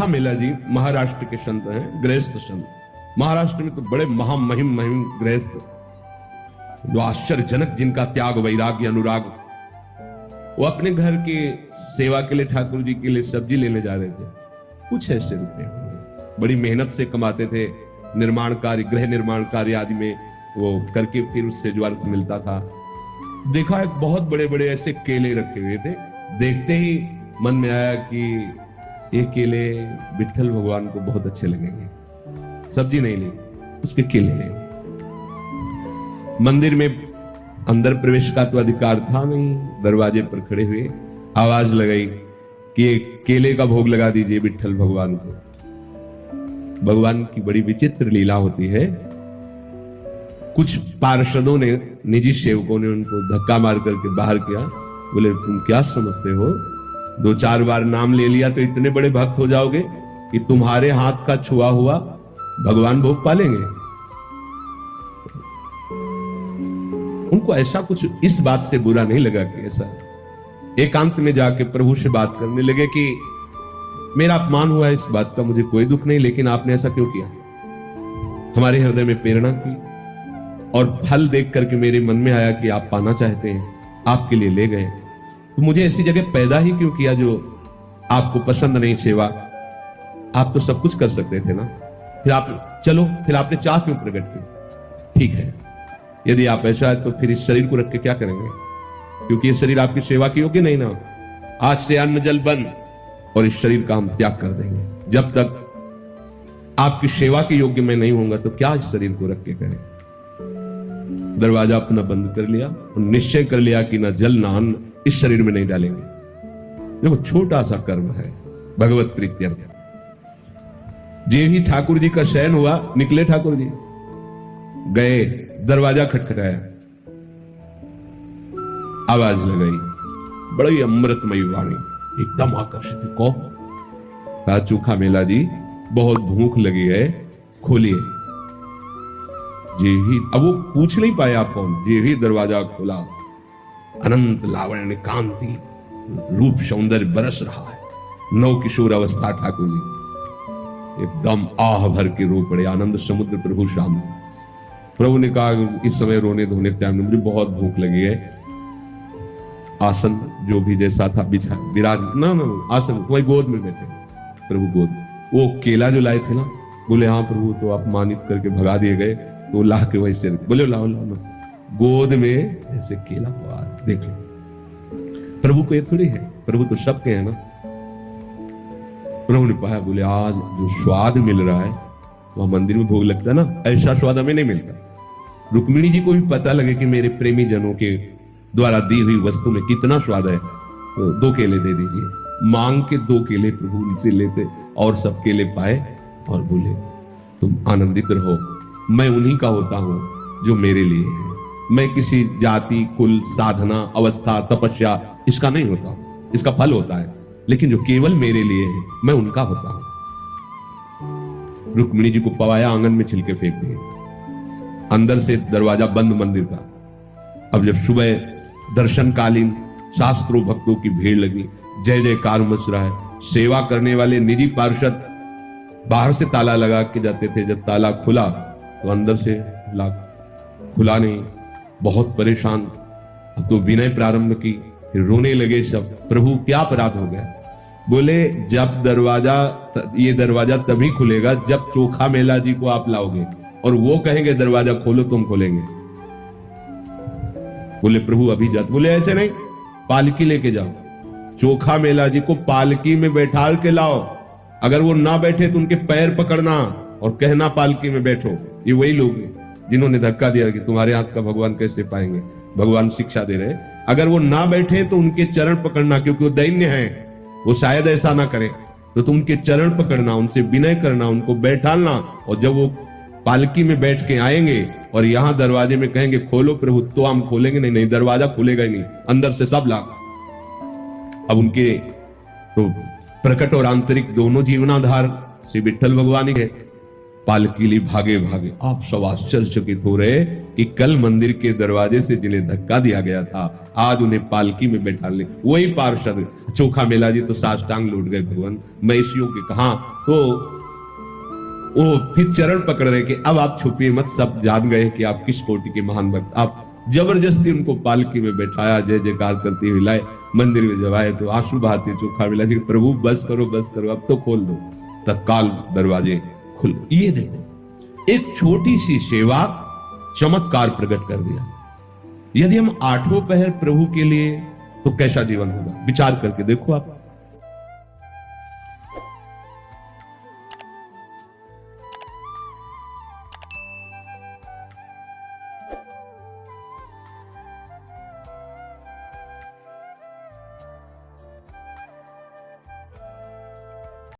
चोखा मेला जी महाराष्ट्र के संत हैं, गृहस्थ संत। महाराष्ट्र में तो बड़े महामहिम गृहस्थ, जो आश्चर्यजनक, जिनका त्याग वैराग्य अनुराग। वो अपने घर की सेवा के लिए, ठाकुर जी के लिए सब्जी लेने जा रहे थे। कुछ ऐसे रुपए बड़ी मेहनत से कमाते थे, निर्माण कार्य, गृह निर्माण कार्य आदि में वो करके फिर उससे जो अर्थ मिलता था। देखा एक बहुत बड़े बड़े ऐसे केले रखे हुए थे। देखते ही मन में आया कि ये केले विट्ठल भगवान को बहुत अच्छे लगेंगे। सब्जी नहीं ली, उसके केले लेंगे। मंदिर में अंदर प्रवेश का तो अधिकार था नहीं। दरवाजे पर खड़े हुए आवाज लगाई कि एक केले का भोग लगा दीजिए विट्ठल भगवान को। भगवान की बड़ी विचित्र लीला होती है। कुछ पार्षदों ने, निजी सेवकों ने उनको धक्का मार करके बाहर किया। बोले तुम क्या समझते हो, 2-4 बार नाम ले लिया तो इतने बड़े भक्त हो जाओगे कि तुम्हारे हाथ का छुआ हुआ भगवान भोग पालेंगे। उनको ऐसा कुछ इस बात से बुरा नहीं लगा कि ऐसा। एकांत में जाके प्रभु से बात करने लगे कि मेरा अपमान हुआ, इस बात का मुझे कोई दुख नहीं, लेकिन आपने ऐसा क्यों किया? हमारे हृदय में प्रेरणा की और फल देख करके मेरे मन में आया कि आप पाना चाहते हैं, आपके लिए ले गए। तो मुझे ऐसी जगह पैदा ही क्यों किया जो आपको पसंद नहीं सेवा? आप तो सब कुछ कर सकते थे ना। फिर आप चलो, फिर आपने चाह क्यों प्रकट की? ठीक है, यदि आप ऐसा है तो फिर इस शरीर को रख के क्या करेंगे? क्योंकि ये शरीर आपकी सेवा की योग्य नहीं ना। आज से अन्न जल बंद और इस शरीर का हम त्याग कर देंगे। जब तक आपकी सेवा के योग्य मैं नहीं होऊंगा तो क्या इस शरीर को रख के करें? दरवाजा अपना बंद कर लिया और निश्चय कर लिया कि ना जल ना अन्न इस शरीर में नहीं डालेंगे। देखो छोटा सा कर्म है, भगवत प्रीत्यर्थ। जे ही ठाकुर जी का शयन हुआ, निकले ठाकुर जी, गए, दरवाजा खटखटाया, आवाज लगाई, बड़ी अमृतमयी वाणी, एकदम आकर्षित। कौन? कहा चोखा मेला जी, बहुत भूख लगी है, खोलिए। जे ही, अब वो पूछ नहीं पाए आप कौन। जे ही दरवाजा खोला, अनंत लावण्य कांति रूप सौंदर्य बरस रहा है। नव किशोर अवस्था ठाकुर जी एकदम आह भर के रो पड़े। आनंद समुद्र प्रभु श्याम। प्रभु ने कहा इस समय रोने धोने के टाइम में मुझे बहुत भूख लगी है। आसन जो भी जैसा था बिछा, विराज ना आसन, तुम्हारी गोद में बैठे। प्रभु गोद, वो केला जो लाए थे ना, बोले हाँ प्रभु, तो अपमानित करके भगा दिए गए, तो ला के वैसे बोले लाओ लाओ, गोद में ऐसे केला हुआ। देख लो, प्रभु को ये थोड़ी है, प्रभु तो सबके है ना। प्रभु ने पाया, बोले आज जो स्वाद मिल रहा है वह मंदिर में भोग लगता है ना, ऐसा स्वाद हमें नहीं मिलता। रुक्मिणी जी को भी पता लगे कि मेरे प्रेमी जनों के द्वारा दी हुई वस्तु में कितना स्वाद है, तो 2 केले दे दीजिए। मांग के 2 केले प्रभु उनसे लेते और सब केले पाए और बोले तुम आनंदित रहो, मैं उन्हीं का होता हूं जो मेरे लिए है। मैं किसी जाति, कुल, साधना, अवस्था, तपस्या इसका नहीं होता, इसका फल होता है, लेकिन जो केवल मेरे लिए है मैं उनका होता हूं। रुक्मिणी जी को पवाया, आंगन में छिलके फेंक दिए। अंदर से दरवाजा बंद मंदिर का। अब जब सुबह दर्शनकालीन शास्त्रों भक्तों की भीड़ लगी, जय जयकार मच रहा है। सेवा करने वाले निजी पार्षद बाहर से ताला लगा के जाते थे, जब ताला खुला तो अंदर से खुला नहीं, बहुत परेशान। अब तो विनय प्रारंभ की, फिर रोने लगे सब। प्रभु क्या अपराध हो गया? बोले जब ये दरवाजा तभी खुलेगा जब चोखा मेला जी को आप लाओगे और वो कहेंगे दरवाजा खोलो, तुम खोलेंगे। बोले प्रभु अभी जाते। बोले ऐसे नहीं, पालकी लेके जाओ, चोखा मेला जी को पालकी में बैठा के लाओ। अगर वो ना बैठे तो उनके पैर पकड़ना और कहना पालकी में बैठो। ये वही लोग हैं जिन्होंने धक्का दिया कि तुम्हारे हाथ का भगवान कैसे पाएंगे। भगवान शिक्षा दे रहे, अगर वो ना बैठे तो उनके चरण पकड़ना, क्योंकि वो दैन्य है, वो शायद ऐसा ना करे, तो तुम उनके चरण पकड़ना, उनसे विनय करना, उनको बैठाना। और जब वो पालकी में बैठ के आएंगे और यहां दरवाजे में कहेंगे खोलो प्रभु, तो हम खोलेंगे। नहीं, दरवाजा खुलेगा ही नहीं, अंदर से सब लाग। अब उनके तो प्रकट और आंतरिक दोनों जीवनाधार श्री विट्ठल भगवान ही है। पालकी ली भागे भागे। आप सब आश्चर्यचकित हो रहे कि कल मंदिर के दरवाजे से जिन्हें धक्का दिया गया था, आज उन्हें पालकी में बैठा ले। वही पार्षद चोखा मेला जी तो साष्टांग लौट गए भगवान महिषियों के कहा। तो वो फिर चरण पकड़ रहे कि अब आप छुपिए मत, सब जान गए कि आप किस कोटि के महान भक्त। आप जबरदस्ती उनको पालकी में बैठाया, जय जयकार करते हुए लाए। मंदिर में जब आए तो आंसू बहाते चोखा मिला जी, प्रभु बस करो अब तो खोल दो। तत्काल दरवाजे खुल। ये देखो एक छोटी सी सेवा चमत्कार प्रकट कर दिया। यदि हम आठों पहर प्रभु के लिए, तो कैसा जीवन होगा, विचार करके देखो आप।